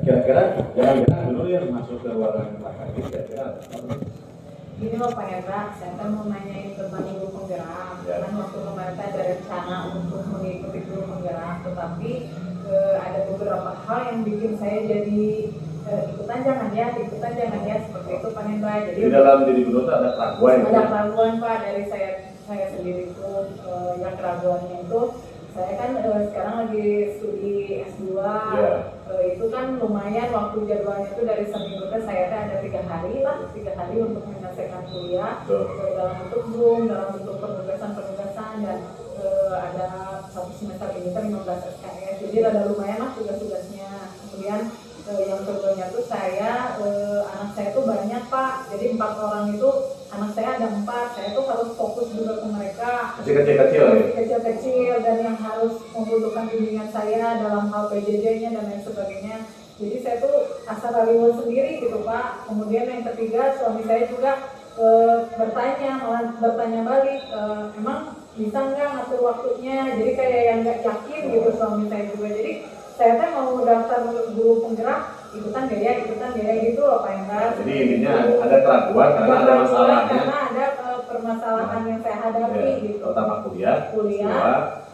Kira-kira jalan-jalan dulu ya masuk ke ruangan belakang ini kira-kira Gini loh Pak Hendra, saya kan mau nanyain tentang guru penggerak. Kan waktu kemarin ada rencana untuk mengikuti guru penggerak, tetapi ada beberapa hal yang bikin saya jadi ikutan jangan ya seperti itu Pak Hendra. Jadi di dalam diri guru itu ada keraguan. Ada keraguan Pak dari saya sendiri itu, yang keraguannya itu saya kan sekarang lagi studi S2, itu kan lumayan waktu jadwalnya itu dari seminggu ke saya ada 3 hari untuk menyelesaikan kuliah dalam bentuk Zoom, dalam bentuk penugasan dan ada 1 semester ini kan 15 SKS, jadi ada lumayan lah tugas-tugasnya. Kemudian yang keduanya tuh anak saya tuh banyak Pak, jadi 4 orang itu anak saya ada 4, saya tuh harus fokus juga ke mereka kecil-kecil dan yang harus membutuhkan bimbingan saya dalam hal PJJ-nya dan lain sebagainya. Jadi saya tuh asal raliwal sendiri gitu Pak. Kemudian yang ketiga, suami saya juga bertanya balik, emang bisa nggak ngatur waktunya, jadi kayak yang nggak yakin gitu suami saya juga. Jadi saya kan mau daftar guru penggerak, ikutan gaya gitu loh Pak Hendra. Jadi intinya ada keraguan karena ada masalahnya. Karena ada permasalahan yang saya hadapi gitu. Pertama kuliah,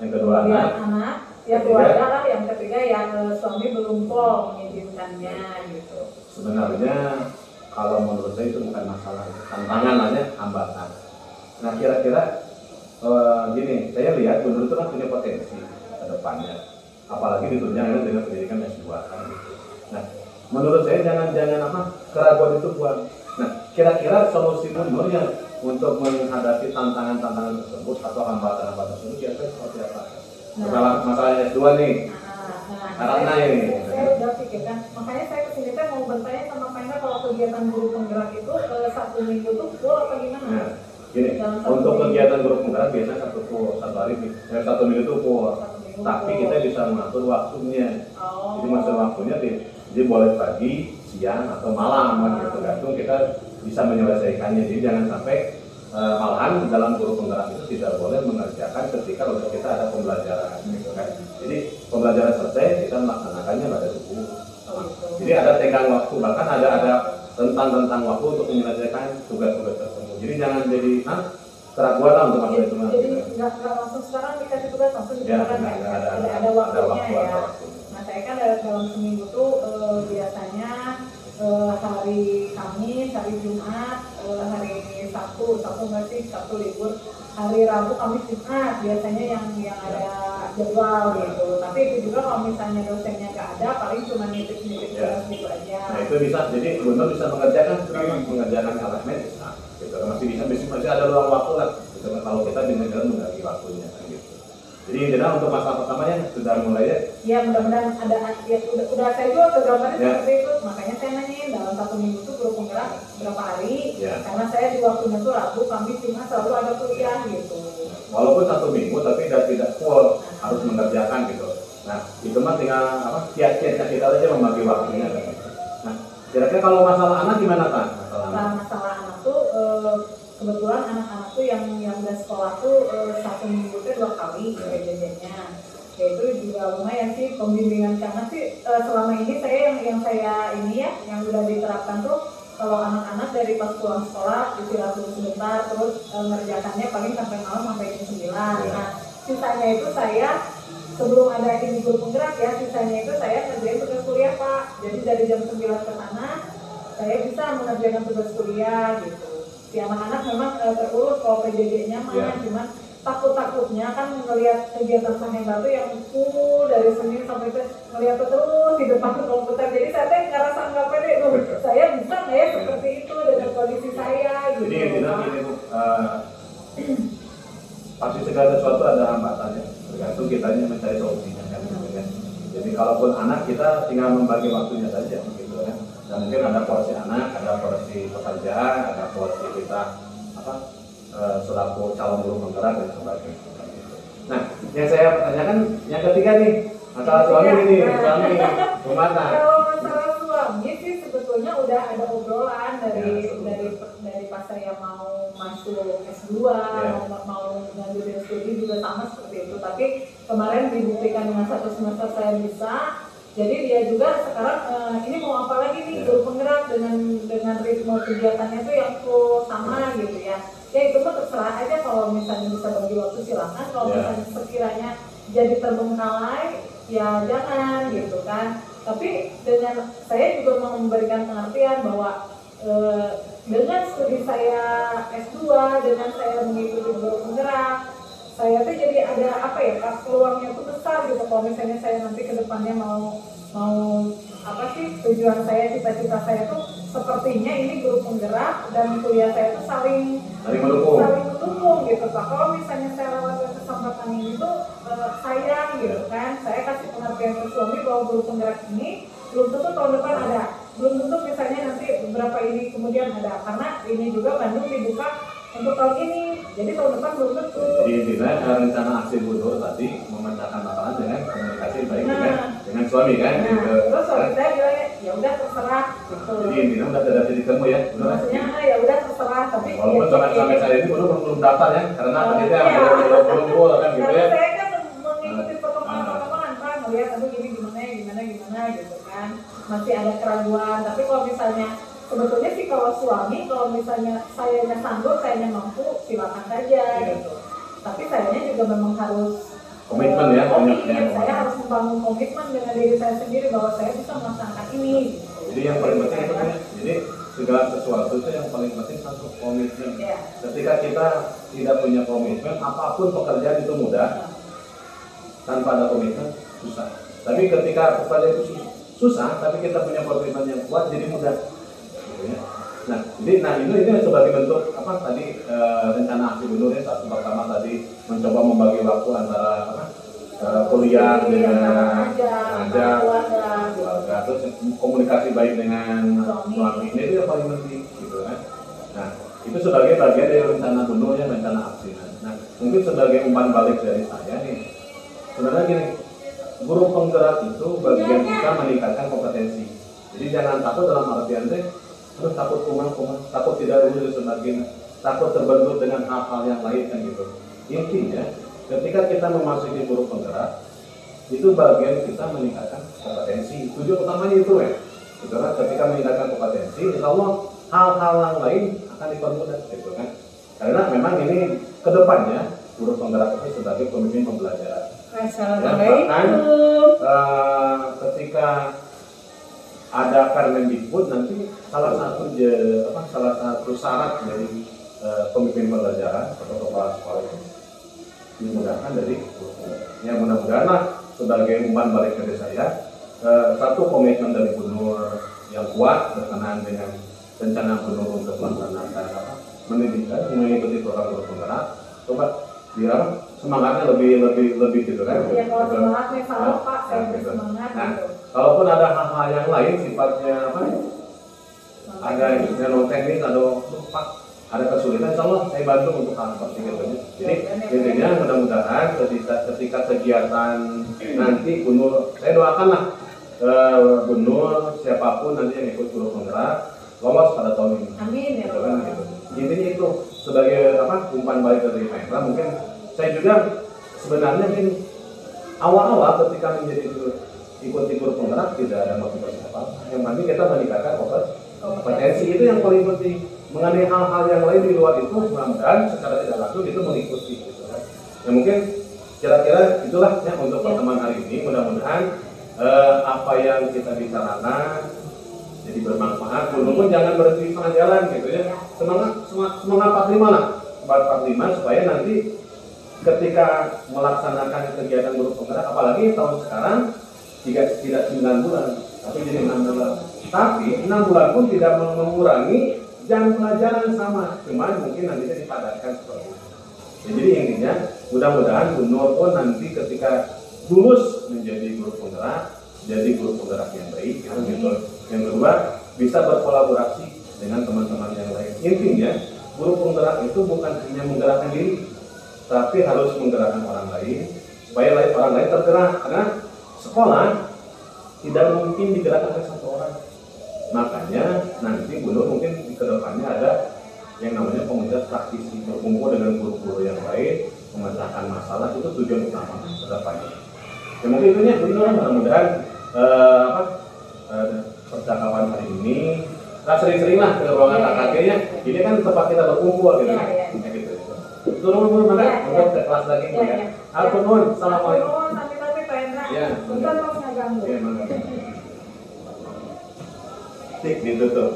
yang kedua anak, ya keluarga lah, yang ketiga ya suami belum pol mengizinkannya gitu. Sebenarnya kalau menurut saya itu bukan masalah, tantangan aja, hambatan. Nah kira-kira gini, saya lihat menurut itu kan punya potensi ke depannya, apalagi ditunjang dengan pendidikan S2 kan gitu. Nah menurut saya jangan keraguan itu buang. Nah kira-kira solusi Nur yang untuk menghadapi tantangan-tantangan tersebut atau hambatan-hambatan tersebut kira-kira seperti apa? Masalah S2 nih, karena ini. Saya udah pikirkan, makanya saya kesini mau bertanya sama Pak Hendra kalau kegiatan guru penggerak itu 1 minggu tuh full apa gimana? Nah, gini, untuk kegiatan guru penggerak biasanya 1 minggu itu full. Tapi kita bisa mengatur waktunya. Jadi masa waktunya jadi boleh pagi, siang atau malam gitu, tergantung kita bisa menyelesaikannya. Jadi jangan sampai malahan dalam guru penggerak itu tidak boleh mengerjakan ketika kita ada pembelajaran gitu kan. Jadi pembelajaran selesai kita melaksanakannya pada subuh. Jadi ada tenggang waktu, bahkan ada rentang waktu untuk menyelesaikan tugas-tugas tersebut. Jadi jangan jadi keraguan lah untuk masalah itu. Jadi nggak langsung sekarang dikasih tugas langsung dikerjakan ada waktunya ya. Nah saya kan dalam seminggu tuh biasanya hari Kamis, hari Jumat, hari Sabtu nggak sih, Sabtu libur, hari Rabu, Kamis, Jumat biasanya yang ada jadwal gitu. Tapi itu juga kalau misalnya dosennya nggak ada, paling cuma nitip-nitip tugas gitu aja. Nah itu bisa, jadi benar bisa mengerjakan elemen bisa, gitu. Masih ada ruang waktu lah, gitu. Kalau kita dengan membagi waktunya gitu. Jadi general untuk masalah pertamanya sudah mulai ya? Ya mudah-mudahan ada ya, udah saya juga kegambarnya seperti itu, makanya saya nanyain dalam 1 minggu itu guru penggerak berapa hari, karena saya di waktunya tuh Rabu, Kamis, Jumat selalu ada kuliah gitu. Walaupun 1 minggu tapi tidak full harus mengerjakan gitu. Nah itu mah tinggal kiat-kiatnya kita aja membagi waktunya. Nah kira-kira kalau masalah anak gimana kan? Masalah anak tuh kebetulan anak-anak tuh yang udah sekolah tuh 1 minggu tuh 2 kali PJJ-nya. Ya itu juga lumayan sih pembimbingan, karena sih selama ini yang udah diterapkan tuh kalau anak-anak dari pas pulang sekolah istirahat dulu sebentar, terus ngerjakannya paling sampai malam sampai jam 9. Nah sisanya itu saya sebelum ada ini grup penggerak ya, sisanya itu saya ngerjain tugas kuliah Pak. Jadi dari jam 9 ke sana saya bisa mengerjakan tugas kuliah gitu. Si anak-anak memang terurus kalau PJJ-nya mah, cuman takutnya kan melihat kegiatan Sahenda tuh yang full dari Senin sampai itu melihat terus di depan komputer. Jadi saya ngerasa nggak pede, saya bisa nggak ya seperti itu dengan kondisi saya gitu. Jadi intinya ini Bu, pasti segala sesuatu ada hambatannya, tergantung kitanya mencari solusinya kan gitu kan. Jadi kalaupun anak kita tinggal membagi waktunya saja gitu kan. Dan mungkin ada porsi anak, ada porsi pekerjaan, ada porsi kita selaku calon guru penggerak dan sebagainya. Nah, yang saya pertanyakan yang ketiga nih, masalah suami ini, suami gimana? Kalau masalah suami sih sebetulnya udah ada obrolan dari pas saya mau masuk S2, mau lanjutin studi juga sama seperti itu. Tapi kemarin dibuktikan dengan 1 semester saya bisa. Jadi dia juga sekarang ini mau apa lagi nih guru penggerak dengan ritme kegiatannya tuh yang full sama gitu ya. Ya itu mah terserah aja, kalau misalnya bisa bagi waktu silakan, kalau misalnya sekiranya jadi terbengkalai ya jangan gitu kan. Tapi dengan saya juga mau memberikan pengertian bahwa dengan studi saya S2, dengan saya mengikuti guru penggerak, saya tuh jadi ada apa ya, peluangnya tuh besar gitu. Kalau misalnya saya nanti ke depannya mau apa sih tujuan saya, cita-cita saya tuh sepertinya ini guru penggerak dan kuliah saya tuh saling mendukung gitu Pak. Kalau misalnya saya lewat kesempatan ini tuh sayang gitu kan. Saya kasih pengertian ke suami bahwa guru penggerak ini belum tentu tahun depan ada, belum tentu misalnya nanti beberapa ini kemudian ada, karena ini juga Bandung dibuka untuk tahun ini, jadi tahun depan belum tentu. Jadi intinya rencana aksi Bunur tadi memecahkan masalah dengan komunikasi baik dengan suami kan? Terus suami saya bilang ya udah terserah gitu. Jadi intinya udah ada titik temu ya? Maksudnya ya udah terserah, tapi walaupun sampai saat ini belum daftar ya, karena ternyata belum full kan gitu ya. Saya kan mengikuti perkembangan Pak, melihat aduh ini gimana gitu kan, masih ada keraguan. Tapi kalau misalnya sebetulnya sih kalau suami, kalau misalnya sayanya sanggup, sayanya mampu, silakan saja gitu. Tapi sayanya juga memang harus komitmen ya, saya harus membangun komitmen dengan diri saya sendiri bahwa saya bisa melaksanakan ini gitu. Jadi yang paling penting itu ya, jadi segala sesuatu itu yang paling penting satu komitmen. Ketika kita tidak punya komitmen, apapun pekerjaan itu mudah. Tanpa ada komitmen susah. Tapi ketika pekerjaan itu susah, tapi kita punya komitmen yang kuat, jadi mudah. Nah, ini sebagai bentuk apa tadi rencana aksi Bunur ya. Satu pertama tadi mencoba membagi waktu antara kuliah dengan keluarga, terus komunikasi baik dengan suami. Ini itu yang paling penting gitu kan. Nah, itu sebagai bagian dari rencana Bunur ya, rencana aksi. Nah, mungkin sebagai umpan balik dari saya nih, sebenarnya gini, guru penggerak itu bagian kita meningkatkan kompetensi. Jadi jangan takut dalam artian terus takut kuman, takut tidak lulus dan sebagainya, takut terbentur dengan hal-hal yang lain kan gitu. Intinya, ketika kita memasuki guru penggerak, itu bagian kita meningkatkan kompetensi. Tujuan utamanya itu ya. Karena ketika meningkatkan kompetensi, insya Allah hal-hal yang lain akan dipermudah gitu kan. Karena memang ini kedepannya guru penggerak itu sebagai pemimpin pembelajaran. Bahkan ketika ada Permendikbud nanti salah satu syarat dari pemimpin pembelajaran atau kepala sekolah itu dimudahkan dari ya mudah-mudahan lah sebagai umpan balik dari saya satu komitmen dari Bunur yang kuat berkenaan dengan rencana Bunur untuk melaksanakan pendidikan mengikuti program guru penggerak. Coba biar semangatnya lebih gitu kan. Ya kalau semangatnya salah Pak, saya bersemangat gitu. Kalaupun ada hal-hal yang lain sifatnya ada non teknis atau Pak ada kesulitan, insya Allah saya bantu untuk hal seperti itu. Jadi intinya mudah-mudahan ketika kegiatan nanti Bunur, saya doakanlah Bunur siapapun nanti yang ikut guru penggerak lolos pada tahun ini. Amin ya Allah. Intinya itu sebagai umpan balik dari Mahendra. Mungkin saya juga sebenarnya mungkin awal-awal ketika menjadi ikuti guru penggerak tidak ada motivasi apa. Yang penting kita meningkatkan kompetensi, itu yang paling penting. Mengenai hal-hal yang lain di luar itu mudah-mudahan secara tidak langsung itu mengikuti gitu kan. Ya mungkin kira-kira itulah ya untuk pertemuan hari ini. Mudah-mudahan apa yang kita bicarakan jadi bermanfaat. Walaupun jangan berhenti di tengah jalan gitu ya. Semangat 45 lah, 45 supaya nanti ketika melaksanakan kegiatan guru penggerak, apalagi tahun sekarang tidak 9 bulan, tapi jadi 6 bulan. Tapi 6 bulan pun tidak mengurangi jam pelajaran sama, cuman mungkin nantinya dipadatkan seperti itu. Ya, jadi intinya mudah-mudahan Bu Nur pun nanti ketika lulus menjadi guru penggerak, jadi guru penggerak yang baik, gitu. Yang kedua, bisa berkolaborasi dengan teman-teman yang lain. Intinya, guru penggerak itu bukan hanya menggerakkan diri, tapi harus menggerakkan orang lain, supaya orang lain tergerak. Karena sekolah tidak mungkin digerakkan oleh satu orang. Makanya nanti Bu Nur mungkin ke depannya ada yang namanya komunitas praktisi, berkumpul dengan guru-guru yang lain, memecahkan masalah. Itu tujuan utama ke depannya. Ya mungkin itu ya, Bu Nur, mudah-mudahan percakapan hari ini sering-sering lah ke ruangan KKG-nya. Ini kan tempat kita berkumpul gitu. Gitu. Turun mana untuk ke kelas lagi ya. Alhamdulillah, assalamualaikum. Tapi Pak Hendra. Ya. Bukan mau ngeganggu. Ya, mana. Tik gitu tuh.